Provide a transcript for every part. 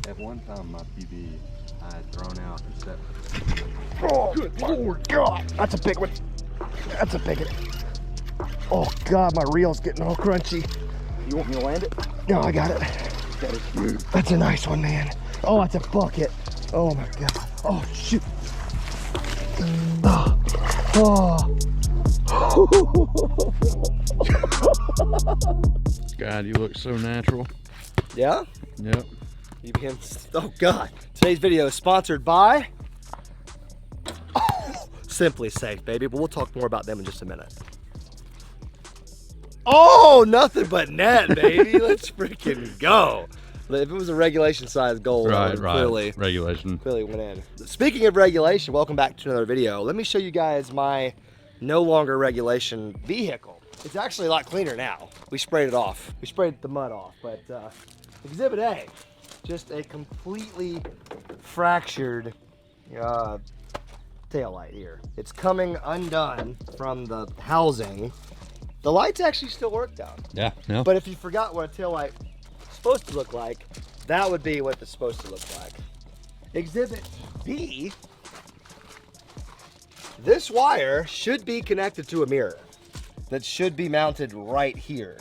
At one time, my PB, I had thrown out and set. Oh, good Lord, God. That's a big one. That's a big one. Oh, God, my reel's getting all crunchy. You want me to land it? No, I got it. That's a nice one, man. Oh, that's a bucket. Oh, my God. Oh, shoot. Oh. God, you look so natural. Yeah? Yep. You begin. Oh, God. Today's video is sponsored by Simply Safe, baby, but we'll talk more about them in just a minute. Oh, nothing but net, baby. Let's freaking go. If it was a regulation size goal, Right. clearly went in. Speaking of regulation, welcome back to another video. Let me show you guys my no longer regulation vehicle. It's actually a lot cleaner now. We sprayed it off. We sprayed the mud off, but Exhibit A, just a completely fractured taillight here. It's coming undone from the housing. The lights actually still work down. Yeah. No. But if you forgot what a taillight is supposed to look like, that would be what it's supposed to look like. Exhibit B, this wire should be connected to a mirror that should be mounted right here.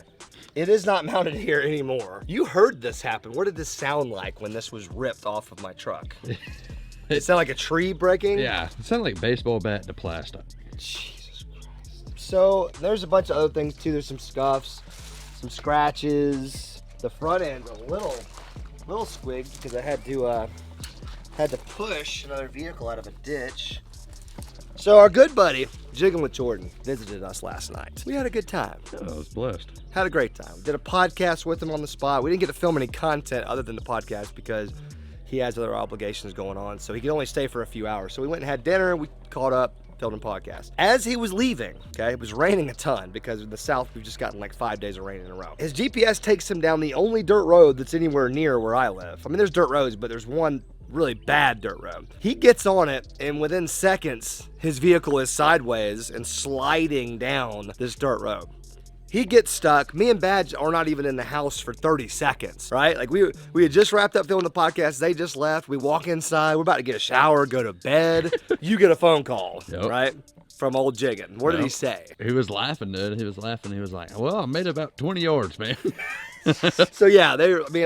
It is not mounted here anymore. You heard this happen. What did this sound like when this was ripped off of my truck? It sounded like a tree breaking? Yeah, it sounded like a baseball bat to plastic. Jesus Christ. So there's a bunch of other things too. There's some scuffs, some scratches. The front end's a little squigged because I had to push another vehicle out of a ditch. So our good buddy, Jigging with Jordan, visited us last night. We had a good time. I was blessed. Had a great time. Did a podcast with him on the spot. We didn't get to film any content other than the podcast because he has other obligations going on, so he could only stay for a few hours. So we went and had dinner, we caught up, filmed a podcast. As he was leaving, okay, it was raining a ton because in the south we've just gotten like 5 days of rain in a row. His GPS takes him down the only dirt road that's anywhere near where I live. I mean, there's dirt roads, but there's one really bad dirt road. He gets on it, and within seconds, his vehicle is sideways and sliding down this dirt road. He gets stuck. Me and Badge are not even in the house for 30 seconds, right? Like we had just wrapped up filming the podcast. They just left. We walk inside. We're about to get a shower, go to bed. You get a phone call, right? From old Jiggin. What did he say? He was laughing, dude. He was laughing. He was like, well, I made about 20 yards, man. So yeah,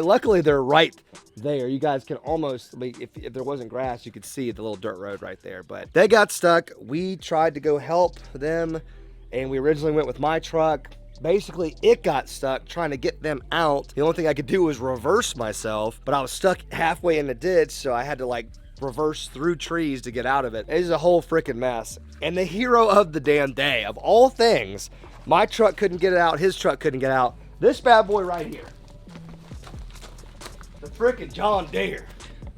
luckily they're right there. You guys can almost, if there wasn't grass, you could see the little dirt road right there. But they got stuck. We tried to go help them, and we originally went with my truck. Basically, it got stuck trying to get them out. The only thing I could do was reverse myself, but I was stuck halfway in the ditch, so I had to like reverse through trees to get out of it. It is a whole freaking mess. And the hero of the damn day, of all things, my truck couldn't get it out, his truck couldn't get out. This bad boy right here. The freaking John Deere.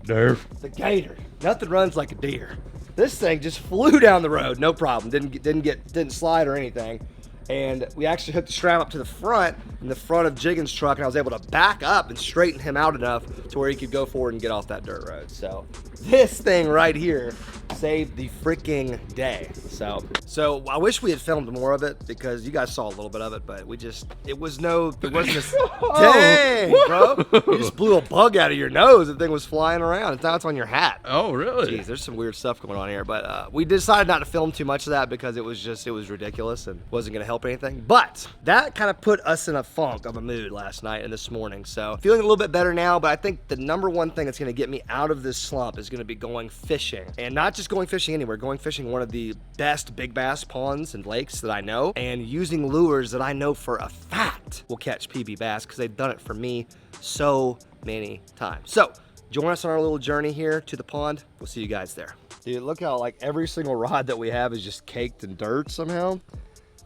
The Gator. Nothing runs like a deer. This thing just flew down the road, no problem. Didn't slide or anything. And we actually hooked the strap up to the front, in the front of Jiggin's truck, and I was able to back up and straighten him out enough to where he could go forward and get off that dirt road. So this thing right here saved the freaking day. So I wish we had filmed more of it because you guys saw a little bit of it, but it wasn't this. Dang, bro. You just blew a bug out of your nose. The thing was flying around, and now it's on your hat. Oh, really? Jeez, there's some weird stuff going on here, but we decided not to film too much of that because it was ridiculous and wasn't going to help anything. But that kind of put us in a funk of a mood last night and this morning. So feeling a little bit better now, but I think the number one thing that's going to get me out of this slump is going to be going fishing. And not just going fishing anywhere, going fishing one of the best big bass ponds and lakes that I know, and using lures that I know for a fact will catch PB bass because they've done it for me so many times. So join us on our little journey here to the pond. We'll see you guys there. Dude, look how like every single rod that we have is just caked in dirt somehow.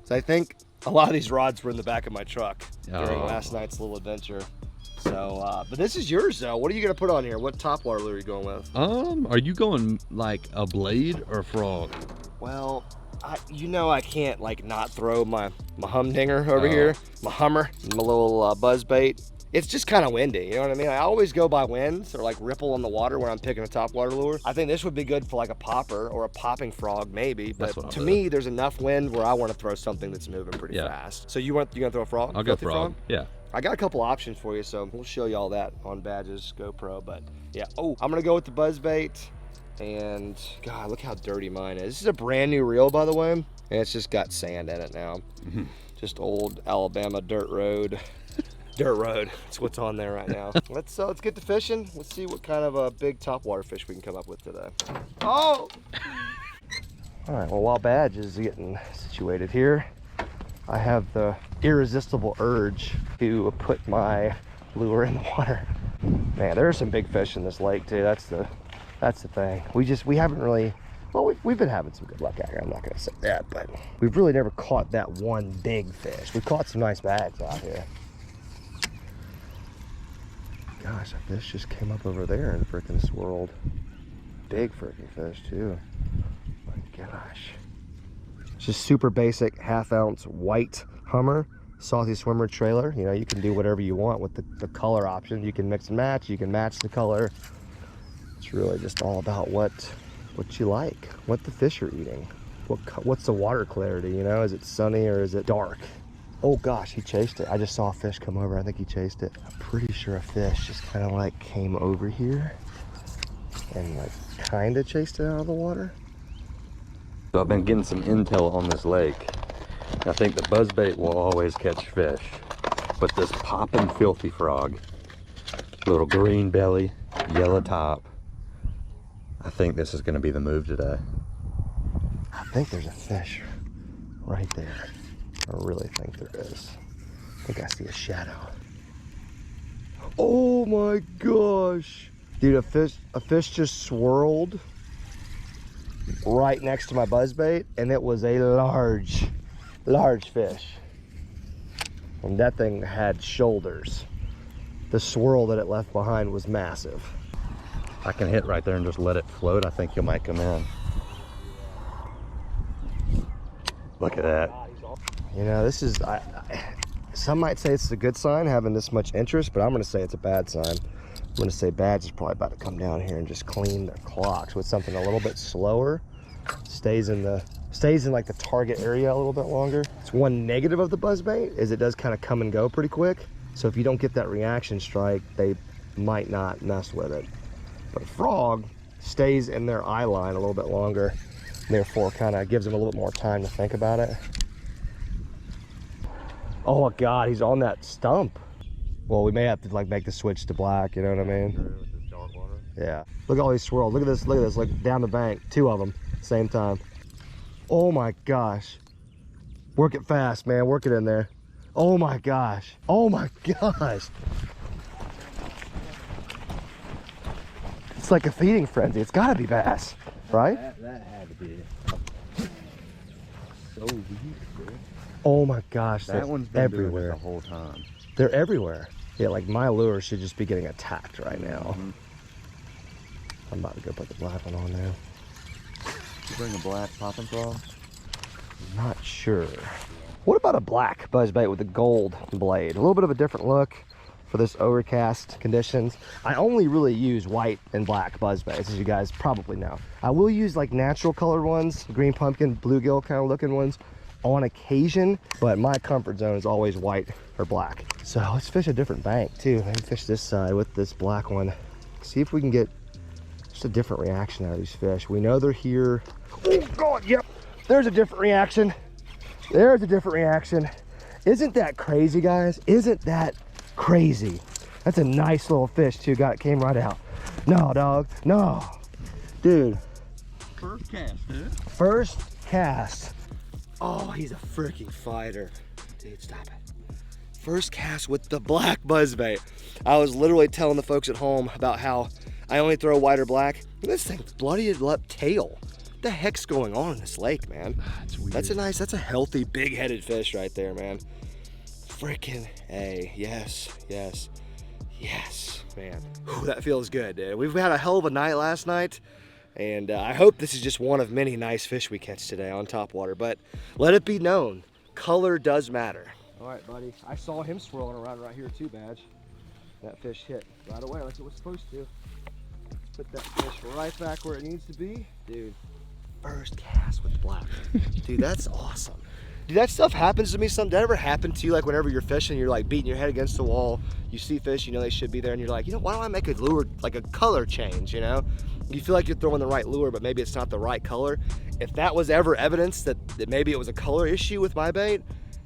So I think a lot of these rods were in the back of my truck during last night's little adventure. So, but this is yours though. What are you gonna put on here? What topwater lure are you going with? Are you going like a blade or a frog? Well, I can't like not throw my humdinger over here, my Hummer, my little buzz bait. It's just kind of windy, you know what I mean? I always go by winds or like ripple on the water when I'm picking a topwater lure. I think this would be good for like a popper or a popping frog maybe, but to me there's enough wind where I want to throw something that's moving pretty fast. So you gonna throw a frog? I'll go frog. Yeah. I got a couple options for you, so we'll show you all that on Badge's GoPro. But yeah, oh, I'm gonna go with the buzzbait. And God, look how dirty mine is. This is a brand new reel, by the way, and it's just got sand in it now. Just old Alabama dirt road. Dirt road, that's what's on there right now. Let's get to fishing. Let's see what kind of a big topwater fish we can come up with today. Oh! All right, well, while Badge is getting situated here, I have the irresistible urge to put my lure in the water. Man, there are some big fish in this lake too. That's the thing. We haven't really, well, we've been having some good luck out here. I'm not gonna say that, but we've really never caught that one big fish. We caught some nice bags out here. Gosh, a fish just came up over there and freaking swirled. Big freaking fish too. My gosh. It's just super basic 1/2 ounce white Hummer salty swimmer trailer. You know, you can do whatever you want with the color option. You can mix and match. You can match the color. It's really just all about what you like, what the fish are eating, what's the water clarity. You know, is it sunny or is it dark? Oh gosh, he chased it. I just saw a fish come over. I think he chased it. I'm pretty sure a fish just kind of like came over here and like kind of chased it out of the water. So I've been getting some intel on this lake. I think the buzzbait will always catch fish, but this popping filthy frog, little green belly, yellow top, I think this is going to be the move today. I think there's a fish right there. I really think there is. I think I see a shadow. Oh my gosh. Dude, a fish just swirled right next to my buzzbait, and it was a large fish. And that thing had shoulders. The swirl that it left behind was massive. I can hit right there and just let it float. I think you might come in. Look at that. You know, this is, some might say it's a good sign having this much interest, but I'm gonna say it's a bad sign. I'm gonna say Badge is probably about to come down here and just clean their clocks with something a little bit slower. Stays in like the target area a little bit longer. It's one negative of the buzzbait is it does kind of come and go pretty quick. So if you don't get that reaction strike, they might not mess with it. But a frog stays in their eye line a little bit longer, therefore kind of gives them a little bit more time to think about it. Oh my God, he's on that stump. Well, we may have to like make the switch to black, you know what I mean? Yeah. Look at all these swirls. Look at this, like down the bank, 2 of them, same time. Oh my gosh. Work it fast, man, work it in there. Oh my gosh. Oh my gosh. It's like a feeding frenzy. It's gotta be bass, right? That had to be so weak, dude. Oh my gosh, That one's been everywhere doing it the whole time. They're everywhere. Yeah, like my lure should just be getting attacked right now. I'm about to go put the black one on there. You bring a black popping frog? Not sure. What about a black buzzbait with a gold blade? A little bit of a different look for this overcast conditions. I only really use white and black buzzbaits, as you guys probably know. I will use like natural colored ones, green pumpkin, bluegill kind of looking ones on occasion, but my comfort zone is always white or black. So let's fish a different bank too. Maybe fish this side with this black one. See if we can get just a different reaction out of these fish. We know they're here. Oh God, yep. There's a different reaction. There's a different reaction. Isn't that crazy, guys? Isn't that crazy? That's a nice little fish too. Came right out. No, dog, no. Dude. First cast, dude. First cast. Oh, he's a freaking fighter. Dude, stop it. First cast with the black buzzbait. I was literally telling the folks at home about how I only throw white or black. This thing's bloodied up tail. What the heck's going on in this lake, man? That's weird. That's a healthy, big-headed fish right there, man. Freaking A. Yes, yes, yes, man. Whew, that feels good, dude. We've had a hell of a night last night. And I hope this is just one of many nice fish we catch today on Topwater. But let it be known, color does matter. All right, buddy. I saw him swirling around right here too, Badge. That fish hit right away like it was supposed to. Let's put that fish right back where it needs to be. Dude, first cast with black. Dude, that's awesome. Dude, that stuff happens to me some. Did that ever happen to you, like whenever you're fishing, you're like beating your head against the wall, you see fish, you know they should be there, and you're like, you know, why don't I make a lure, like a color change, you know? You feel like you're throwing the right lure, but maybe it's not the right color. If that was ever evidence that maybe it was a color issue with my bait,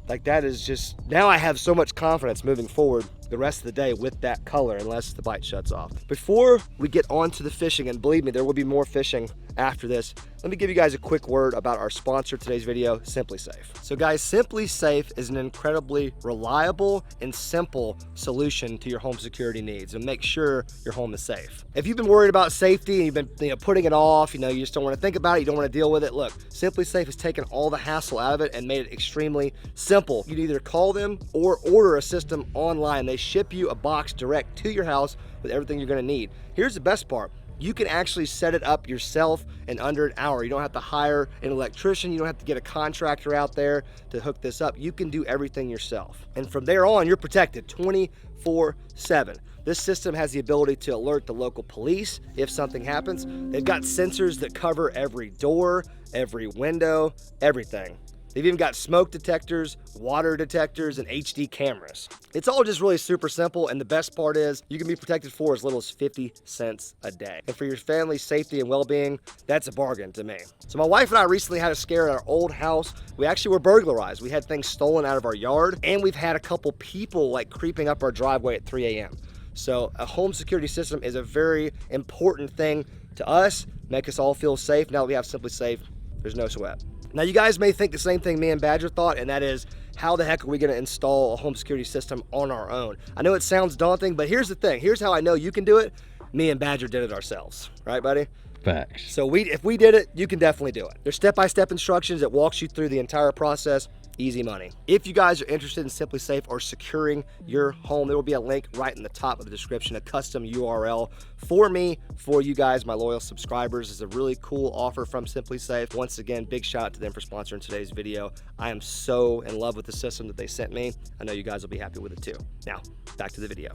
like that is just, now I have so much confidence moving forward the rest of the day with that color, unless the bite shuts off. Before we get on to the fishing, and believe me, there will be more fishing after this, let me give you guys a quick word about our sponsor of today's video, Simply Safe. So guys, Simply Safe is an incredibly reliable and simple solution to your home security needs and make sure your home is safe. If you've been worried about safety and you've been putting it off, you just don't want to think about it, you don't want to deal with it, look, Simply Safe has taken all the hassle out of it and made it extremely simple. You can either call them or order a system online. They ship you a box direct to your house with everything you're going to need. Here's the best part. You can actually set it up yourself in under an hour. You don't have to hire an electrician. You don't have to get a contractor out there to hook this up. You can do everything yourself. And from there on, you're protected 24/7. This system has the ability to alert the local police if something happens. They've got sensors that cover every door, every window, everything. They've even got smoke detectors, water detectors, and HD cameras. It's all just really super simple, and the best part is you can be protected for as little as 50 cents a day. And for your family's safety and well-being, that's a bargain to me. So my wife and I recently had a scare at our old house. We actually were burglarized. We had things stolen out of our yard, and we've had a couple people like creeping up our driveway at 3 a.m. So a home security system is a very important thing to us, make us all feel safe. Now that we have Simply Safe, there's no sweat. Now you guys may think the same thing me and Badger thought, and that is, how the heck are we gonna install a home security system on our own? I know it sounds daunting, but here's the thing. Here's how I know you can do it. Me and Badger did it ourselves, right buddy? Facts. So if we did it, you can definitely do it. There's step-by-step instructions that walks you through the entire process. Easy money. If you guys are interested in Simply Safe or securing your home, there will be a link right in the top of the description, a custom URL for me, for you guys, my loyal subscribers. It's a really cool offer from Simply Safe. Once again, big shout out to them for sponsoring today's video. I am so in love with the system that they sent me. I know you guys will be happy with it too. Now, back to the video.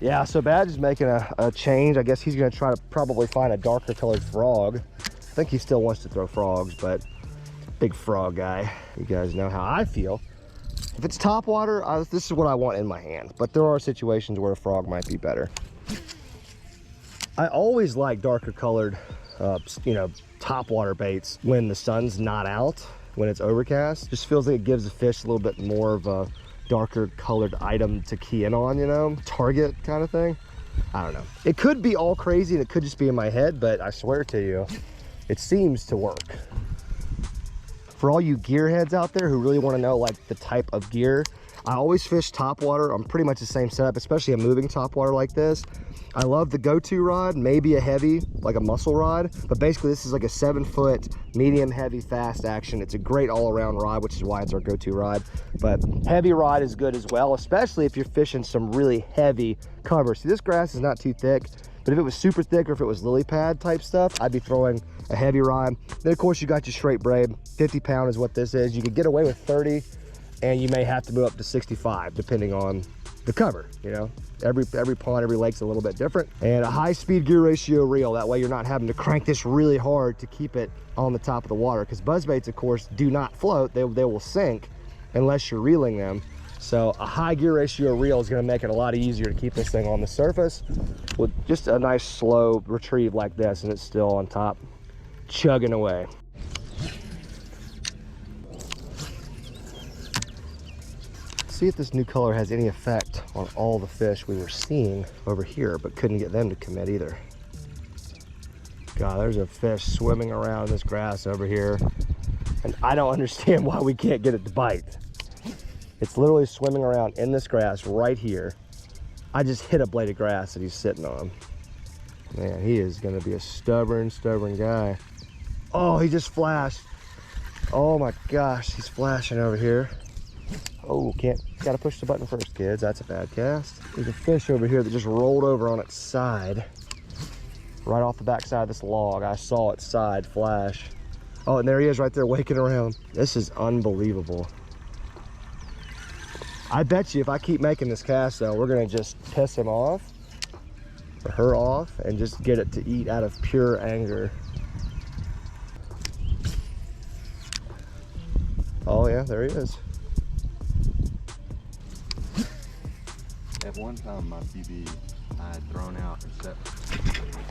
Yeah, so Badge is making a change. I guess he's gonna try to probably find a darker colored frog. I think he still wants to throw frogs, but big frog guy. You guys know how I feel. If it's topwater, this is what I want in my hand, but there are situations where a frog might be better. I always like darker colored, topwater baits when the sun's not out, when it's overcast. Just feels like it gives the fish a little bit more of a darker colored item to key in on, target kind of thing. I don't know. It could be all crazy and it could just be in my head, but I swear to you, it seems to work. For all you gearheads out there who really want to know like the type of gear, I always fish topwater on pretty much the same setup, especially a moving topwater like this. I love the go-to rod, maybe a heavy, like a muscle rod, but basically this is like a 7-foot, medium, heavy, fast action. It's a great all-around rod, which is why it's our go-to rod, but heavy rod is good as well, especially if you're fishing some really heavy cover. See, this grass is not too thick, but if it was super thick or if it was lily pad type stuff, I'd be throwing a heavy rod. Then of course you got your straight braid. 50 pound is what this is. You could get away with 30 and you may have to move up to 65 depending on the cover. Every pond, every lake's a little bit different. And a high speed gear ratio reel, that way you're not having to crank this really hard to keep it on the top of the water, because buzzbaits of course do not float. They will sink unless you're reeling them. So a high gear ratio reel is going to make it a lot easier to keep this thing on the surface with just a nice slow retrieve like this, and it's still on top chugging away. See if this new color has any effect on all the fish we were seeing over here, but couldn't get them to commit either. God, there's a fish swimming around in this grass over here, and I don't understand why we can't get it to bite. It's literally swimming around in this grass right here. I just hit a blade of grass that he's sitting on. Man, he is gonna be a stubborn guy. Oh, he just flashed. Oh my gosh, he's flashing over here. Oh, gotta push the button first, kids. That's a bad cast. There's a fish over here that just rolled over on its side. Right off the backside of this log. I saw its side flash. Oh, and there he is right there waking around. This is unbelievable. I bet you if I keep making this cast though, we're gonna just piss him off, or her off, and just get it to eat out of pure anger. there he is. At one time, my PB, I had thrown out and set.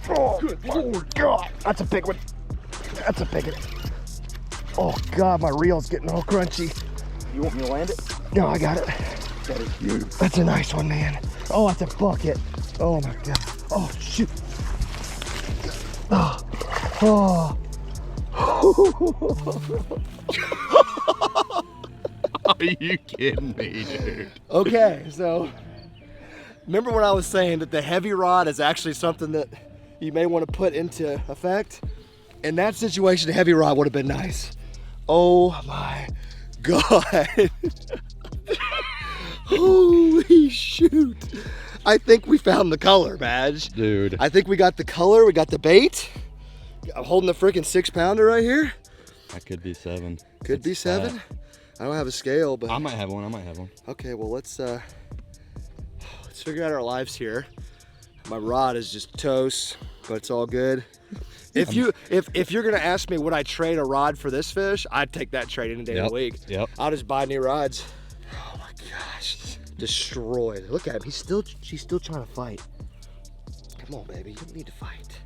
Oh, good Lord, God. That's a big one. That's a big one. Oh, God, my reel's getting all crunchy. You want me to land it? No, I got it. That is huge. That's a nice one, man. Oh, that's a bucket. Oh, my God. Oh, shoot. Oh. Oh. Are you kidding me, dude? Okay, so remember when I was saying that the heavy rod is actually something that you may want to put into effect? In that situation, the heavy rod would have been nice. Oh my God. Holy shoot. I think we found the color, Badge. Dude. I think we got the color, we got the bait. I'm holding the freaking 6-pounder right here. That could be 7. Could be 7. I don't have a scale, but I might have one. okay, well let's figure out our lives here. My rod is just toast, but it's all good. If you're gonna ask me would I trade a rod for this fish, I'd take that trade any day of the week. Yep. I'll just buy new rods. Oh my gosh, destroyed. Look at him. She's still trying to fight. Come on, baby. You don't need to fight.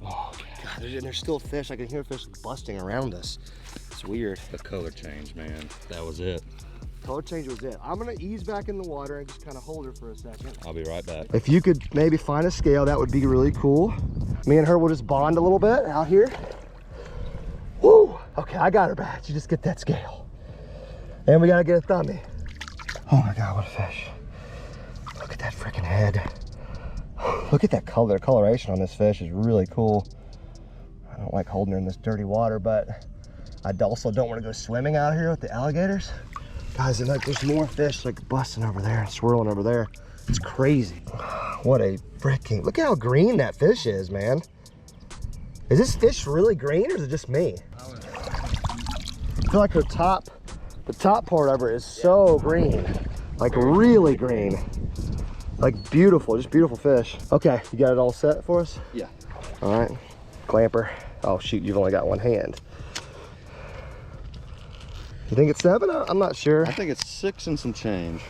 Oh my God, and there's still fish. I can hear fish busting around us. It's weird. The color change, man. That was it. Color change was it. I'm gonna ease back in the water and just kind of hold her for a second. I'll be right back. If you could maybe find a scale, that would be really cool. Me and her will just bond a little bit out here. Woo! Okay, I got her back. You just get that scale. And we gotta get a thumbie. Oh my God, what a fish. Look at that freaking head. Look at that color. The coloration on this fish is really cool. I don't like holding her in this dirty water, but I also don't want to go swimming out here with the alligators. Guys, and like there's more fish like busting over there and swirling over there. It's crazy. What a freaking, look at how green that fish is, man. Is this fish really green or is it just me? I feel like the top part of her is so green. Like really green. Like beautiful, just beautiful fish. Okay, you got it all set for us? Yeah. All right, clamper. Oh shoot, you've only got one hand. You think it's 7? I'm not sure. I think it's 6 and some change.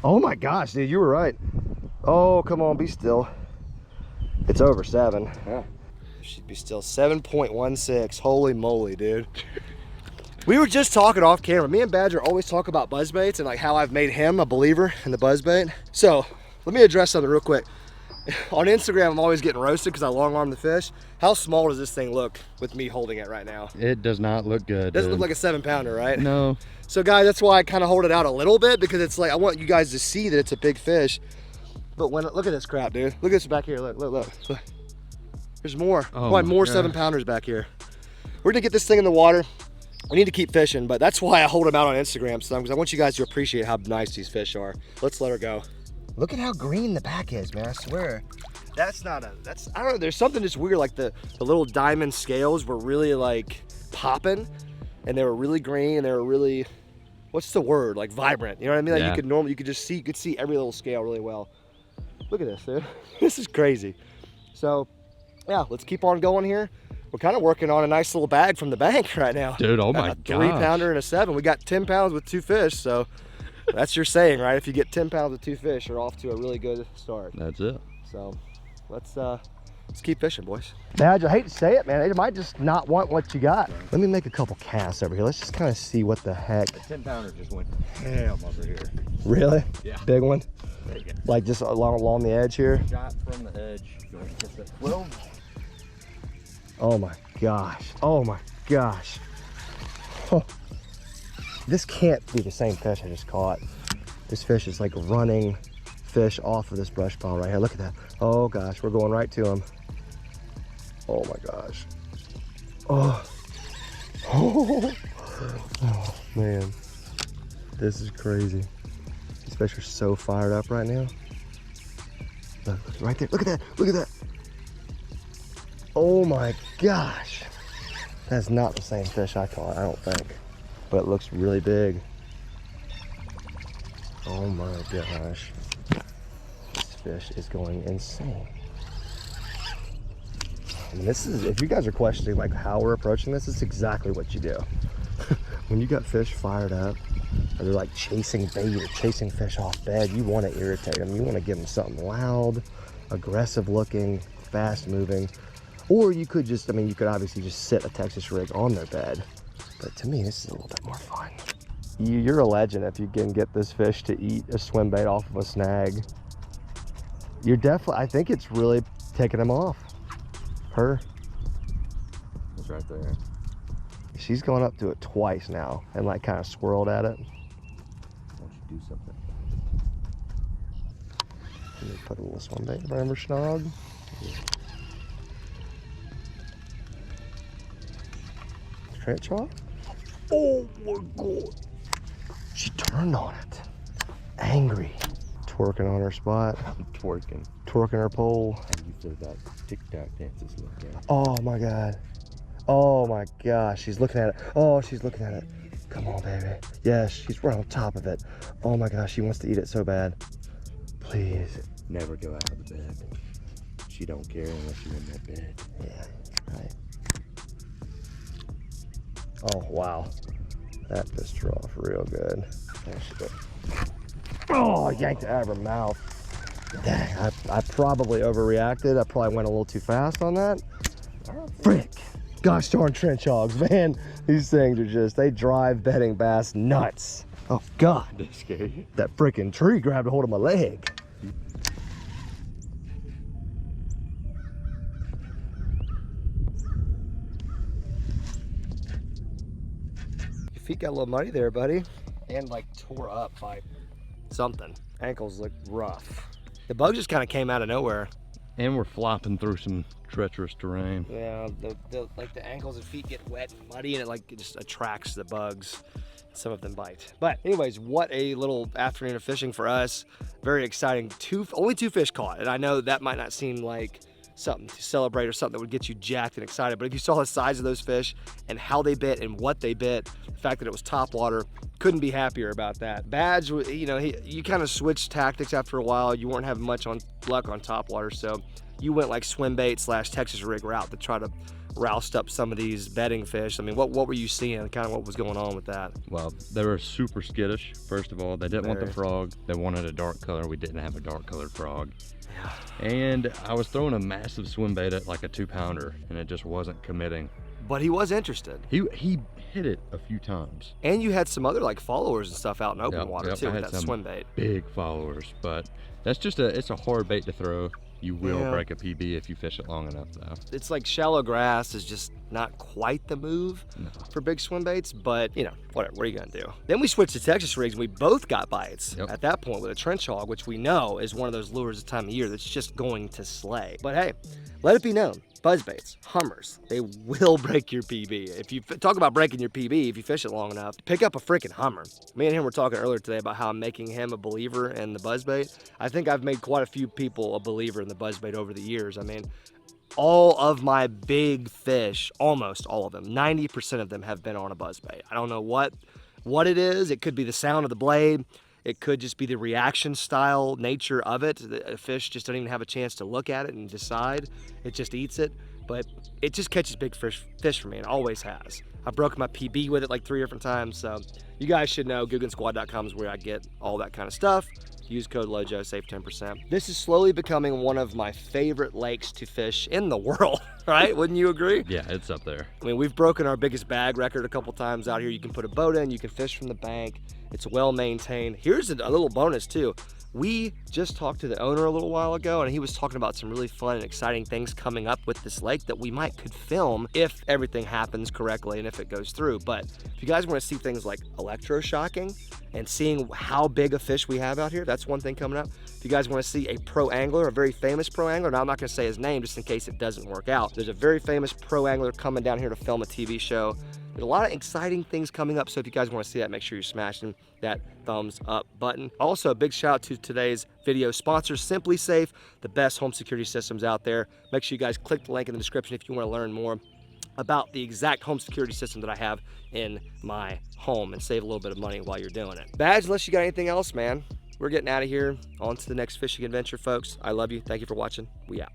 Oh my gosh, dude, you were right. Oh, come on, be still. It's over 7. Yeah. Should be still 7.16. Holy moly, dude. We were just talking off camera. Me and Badger always talk about buzzbaits and like how I've made him a believer in the buzzbait. So let me address something real quick. On Instagram, I'm always getting roasted because I long arm the fish. How small does this thing look with me holding it right now? It does not look good. It doesn't look like a 7-pounder, right? No. So guys, that's why I kind of hold it out a little bit because it's like, I want you guys to see that it's a big fish. But when, look at this crap, dude. Look at this back here, look. There's more. Oh Why more God. 7-pounders back here. We're gonna get this thing in the water. We need to keep fishing, but that's why I hold them out on Instagram some, because I want you guys to appreciate how nice these fish are. Let's let her go. Look at how green the back is, man, I swear. That's not a, I don't know, there's something just weird, like the little diamond scales were really like popping, and they were really green, and they were really, what's the word, like vibrant, you know what I mean? Like Yeah. you could see every little scale really well. Look at this, dude. This is crazy. So, yeah, let's keep on going here. We're kind of working on a nice little bag from the bank right now. Dude, oh my A 3-pounder and a 7. We got 10 pounds with 2 fish, so that's your saying, right? If you get 10 pounds with 2 fish, you're off to a really good start. That's it. So let's keep fishing, boys. Badge, I hate to say it, man. They might just not want what you got. Let me make a couple casts over here. Let's just kind of see what the heck. The 10-pounder just went ham over here. Really? Yeah. Big one? There you go. Like just along the edge here? Shot from the edge. Well, Oh my gosh. Oh my gosh. Oh. This can't be the same fish I just caught. This fish is like running fish off of this brush pile right here. Look at that. Oh gosh, we're going right to him. Oh my gosh. Oh. Oh, oh man. This is crazy. These fish are so fired up right now. Look, right there. Look at that. Look at that. Oh my gosh. That's not the same fish I caught, I don't think. But it looks really big. Oh my gosh. This fish is going insane. I mean, this is, if you guys are questioning like how we're approaching this, it's exactly what you do. when you got fish fired up, or they're like chasing bait or chasing fish off bed, you want to irritate them. You want to give them something loud, aggressive looking, fast moving. Or you could just, I mean, you could obviously just sit a Texas rig on their bed. But to me, this is a little bit more fun. You're a legend if you can get this fish to eat a swim bait off of a snag. You're definitely, I think it's really taking him off. Her. It's right there. She's gone up to it twice now and like kind of swirled at it. Why don't you do something? Let me put a little swim bait around her snog. Trench hog? Oh my god. She turned on it. Angry. Twerking on her spot. I'm twerking. Twerking her pole. How do you feel that TikTok dances look at? Oh my god. Oh my gosh. She's looking at it. Oh, she's looking at it. Come on, baby. Yes, she's right on top of it. Oh my gosh, she wants to eat it so bad. Please. Never go out of the bed. She don't care unless you're in that bed. Yeah, right. Oh, wow. That pissed her off real good. There she goes. Oh, I yanked it out of her mouth. Dang, I probably overreacted. I probably went a little too fast on that. Frick. Gosh darn trench hogs, man. These things are just, they drive bedding bass nuts. Oh, God. Did it scare you? That freaking tree grabbed a hold of my leg. Your feet got a little muddy there, buddy. And like tore up by something. Ankles look rough. The bug just kind of came out of nowhere. And we're flopping through some treacherous terrain. Yeah, like the ankles and feet get wet and muddy, and it just attracts the bugs. Some of them bite. But anyways, what a little afternoon of fishing for us. Very exciting. Only two fish caught, and I know that might not seem like something to celebrate or something that would get you jacked and excited, but if you saw the size of those fish and how they bit and what they bit, the fact that it was topwater, couldn't be happier about that. Badge, you know, you kind of switched tactics after a while. You weren't having much luck on topwater, so you went like swim bait / Texas rig route to try to roust up some of these bedding fish. I mean, what were you seeing? Kind of what was going on with that? Well, they were super skittish, first of all. They didn't want the Very. frog. They wanted a dark color. We didn't have a dark colored frog. Yeah. And I was throwing a massive swim bait at like a 2-pounder, and it just wasn't committing. But he was interested. He hit it a few times. And you had some other like followers and stuff out in open water too I with had that some swim bait. big followers, but that's just it's a hard bait to throw. You will Yeah. break a PB if you fish it long enough, though. It's like shallow grass is just not quite the move for big swim baits, but you know, whatever, what are you gonna do? Then we switched to Texas rigs and we both got bites at that point with a trench hog, which we know is one of those lures this time of year that's just going to slay. But hey, let it be known, buzzbaits, hummers, they will break your PB. If you talk about breaking your PB, if you fish it long enough, pick up a freaking hummer. Me and him were talking earlier today about how I'm making him a believer in the buzzbait. I think I've made quite a few people a believer in the buzzbait over the years. I mean, all of my big fish, almost all of them, 90% of them have been on a buzzbait. I don't know what it is. It could be the sound of the blade. It could just be the reaction style nature of it. The fish just don't even have a chance to look at it and decide. It just eats it. But it just catches big fish for me, and always has. I broke my PB with it like 3 different times, so you guys should know GuggenSquad.com is where I get all that kind of stuff. Use code LOJO, save 10%. This is slowly becoming one of my favorite lakes to fish in the world, right? Wouldn't you agree? Yeah, it's up there. I mean, we've broken our biggest bag record a couple times out here. You can put a boat in, you can fish from the bank. It's well maintained. Here's a little bonus too. We just talked to the owner a little while ago, and he was talking about some really fun and exciting things coming up with this lake that we could film if everything happens correctly and if it goes through. But if you guys want to see things like electroshocking and seeing how big a fish we have out here, that's one thing coming up. If you guys want to see a pro angler, a very famous pro angler, now I'm not going to say his name just in case it doesn't work out. There's a very famous pro angler coming down here to film a TV show. There's a lot of exciting things coming up, so if you guys want to see that, make sure you're smashing that thumbs up button. Also, a big shout out to today's video sponsor, Simply Safe, the best home security systems out there. Make sure you guys click the link in the description if you want to learn more about the exact home security system that I have in my home and save a little bit of money while you're doing it. Badge, unless you got anything else, man, we're getting out of here. On to the next fishing adventure, folks. I love you. Thank you for watching. We out.